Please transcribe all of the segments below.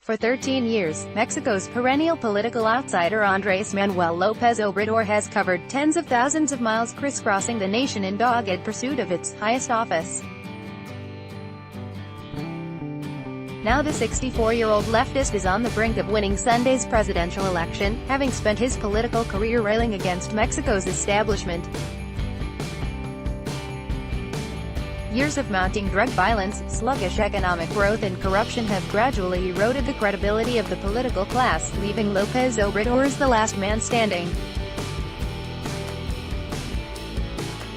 For 13 years, Mexico's perennial political outsider Andrés Manuel López Obrador has covered tens of thousands of miles crisscrossing the nation in dogged pursuit of its highest office. Now the 64-year-old leftist is on the brink of winning Sunday's presidential election, having spent his political career railing against Mexico's establishment. Years of mounting drug violence, sluggish economic growth and corruption have gradually eroded the credibility of the political class, leaving López Obrador as the last man standing.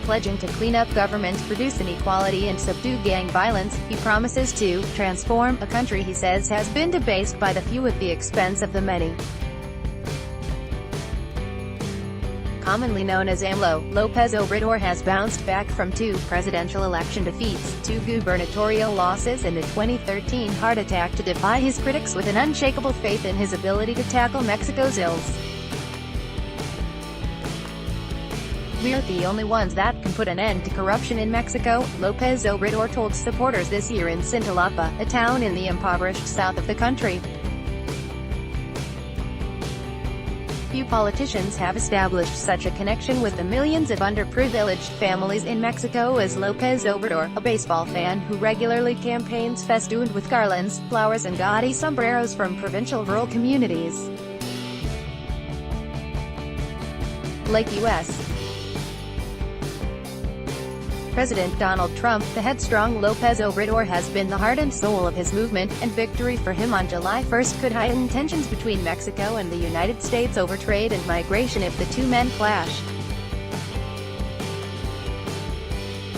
Pledging to clean up government, reduce inequality and subdue gang violence, he promises to transform a country he says has been debased by the few at the expense of the many. Commonly known as AMLO, López Obrador has bounced back from 2 presidential election defeats, 2 gubernatorial losses and a 2013 heart attack to defy his critics with an unshakable faith in his ability to tackle Mexico's ills. "We're the only ones that can put an end to corruption in Mexico," López Obrador told supporters this year in Cintalapa, a town in the impoverished south of the country. Few politicians have established such a connection with the millions of underprivileged families in Mexico as López Obrador, a baseball fan who regularly campaigns festooned with garlands, flowers and gaudy sombreros from provincial rural communities. Like U.S. President Donald Trump, the headstrong López Obrador has been the heart and soul of his movement, and victory for him on July 1 could heighten tensions between Mexico and the United States over trade and migration if the two men clash.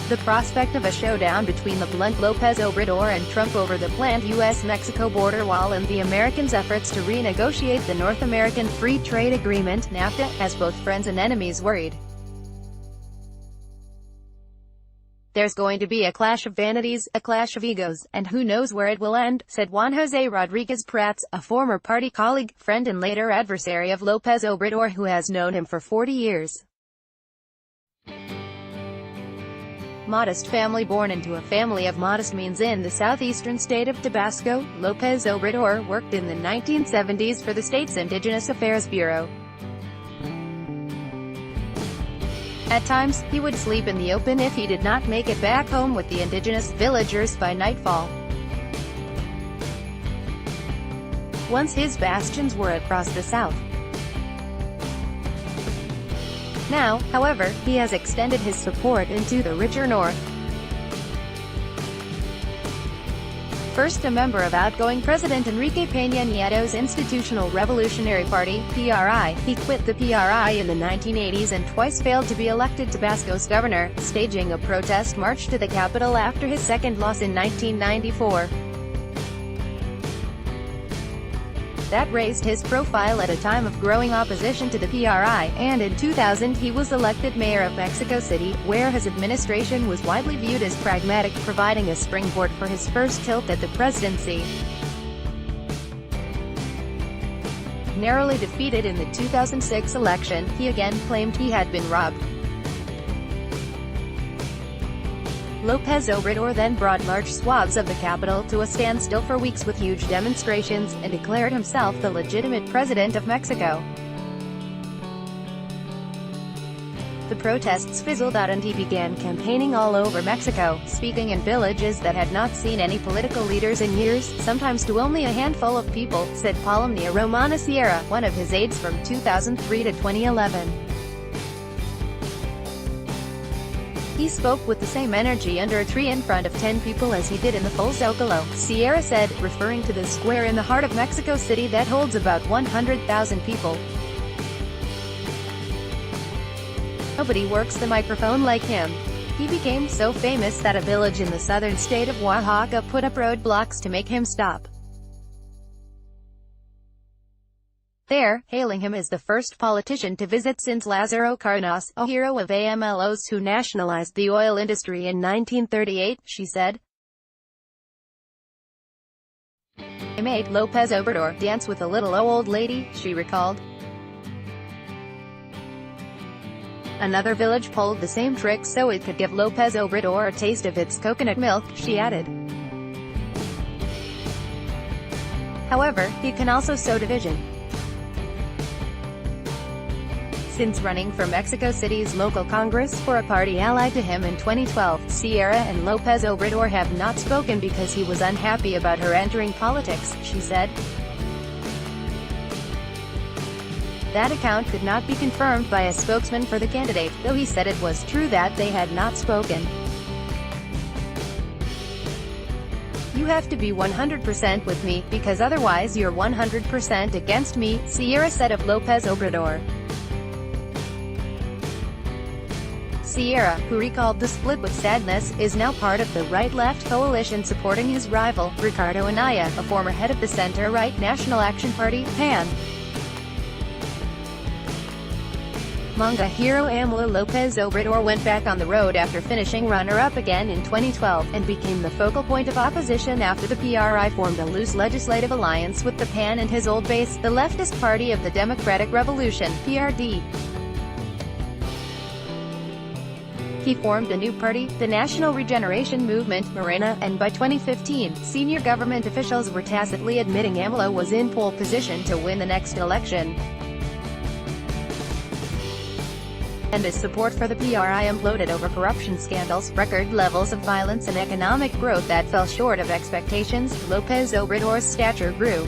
The prospect of a showdown between the blunt López Obrador and Trump over the planned U.S.-Mexico border wall and the Americans' efforts to renegotiate the North American Free Trade Agreement, NAFTA, has both friends and enemies worried. "There's going to be a clash of vanities, a clash of egos, and who knows where it will end," said Juan José Rodríguez Prats, a former party colleague, friend and later adversary of López Obrador who has known him for 40 years. Modest family born into a family of modest means in the southeastern state of Tabasco, López Obrador worked in the 1970s for the state's Indigenous Affairs Bureau. At times, he would sleep in the open if he did not make it back home with the indigenous villagers by nightfall. Once his bastions were across the south. Now, however, he has extended his support into the richer north. First a member of outgoing President Enrique Peña Nieto's Institutional Revolutionary Party, PRI, he quit the PRI in the 1980s and twice failed to be elected Tabasco's governor, staging a protest march to the capital after his second loss in 1994. That raised his profile at a time of growing opposition to the PRI, and in 2000 he was elected mayor of Mexico City, where his administration was widely viewed as pragmatic, providing a springboard for his first tilt at the presidency. Narrowly defeated in the 2006 election, he again claimed he had been robbed. López Obrador then brought large swaths of the capital to a standstill for weeks with huge demonstrations, and declared himself the legitimate president of Mexico. The protests fizzled out and he began campaigning all over Mexico, speaking in villages that had not seen any political leaders in years, sometimes to only a handful of people, said Palomnia Romana Sierra, one of his aides from 2003 to 2011. He spoke with the same energy under a tree in front of 10 people as he did in the full Zócalo, Sierra said, referring to the square in the heart of Mexico City that holds about 100,000 people. Nobody works the microphone like him. He became so famous that a village in the southern state of Oaxaca put up roadblocks to make him stop. There, hailing him as the first politician to visit since Lázaro Cárdenas, a hero of AMLO's who nationalized the oil industry in 1938, she said. "I made López Obrador dance with a little old lady," she recalled. Another village pulled the same trick so it could give López Obrador a taste of its coconut milk, she added. However, he can also sow division. Since running for Mexico City's local Congress for a party allied to him in 2012, Sierra and López Obrador have not spoken because he was unhappy about her entering politics, she said. That account could not be confirmed by a spokesman for the candidate, though he said it was true that they had not spoken. "You have to be 100% with me, because otherwise you're 100% against me," Sierra said of López Obrador. Sierra, who recalled the split with sadness, is now part of the right-left coalition supporting his rival, Ricardo Anaya, a former head of the center-right National Action Party, PAN. Manga hero AMLO López Obrador went back on the road after finishing runner-up again in 2012, and became the focal point of opposition after the PRI formed a loose legislative alliance with the PAN and his old base, the leftist Party of the Democratic Revolution, PRD. He formed a new party, the National Regeneration Movement, Morena, and by 2015, senior government officials were tacitly admitting AMLO was in pole position to win the next election. And his support for the PRI imploded over corruption scandals, record levels of violence and economic growth that fell short of expectations. López Obrador's stature grew.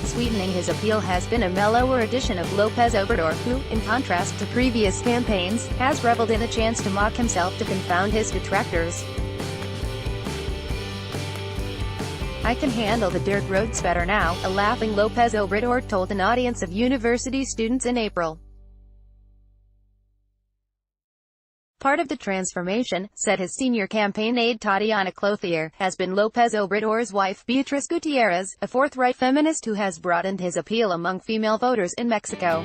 Sweetening his appeal has been a mellower edition of López Obrador, who, in contrast to previous campaigns, has reveled in the chance to mock himself to confound his detractors. "I can handle the dirt roads better now," a laughing López Obrador told an audience of university students in April. Part of the transformation, said his senior campaign aide Tatiana Clouthier, has been López Obrador's wife Beatriz Gutiérrez, a forthright feminist who has broadened his appeal among female voters in Mexico.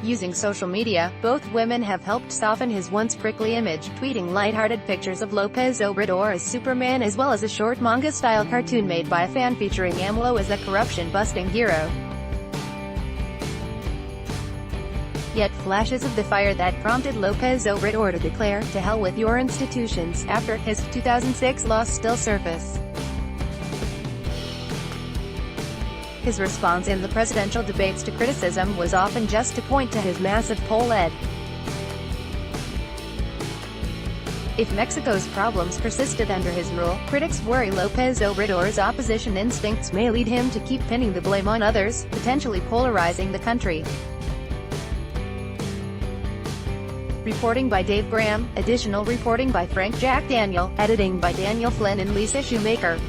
Using social media, both women have helped soften his once prickly image, tweeting lighthearted pictures of López Obrador as Superman as well as a short manga-style cartoon made by a fan featuring AMLO as a corruption-busting hero. Yet flashes of the fire that prompted López Obrador to declare, "To hell with your institutions," after his 2006 loss still surface. His response in the presidential debates to criticism was often just to point to his massive poll lead. If Mexico's problems persisted under his rule, critics worry López Obrador's opposition instincts may lead him to keep pinning the blame on others, potentially polarizing the country. Reporting by Dave Graham, additional reporting by Frank Jack Daniel, editing by Daniel Flynn and Lisa Shoemaker.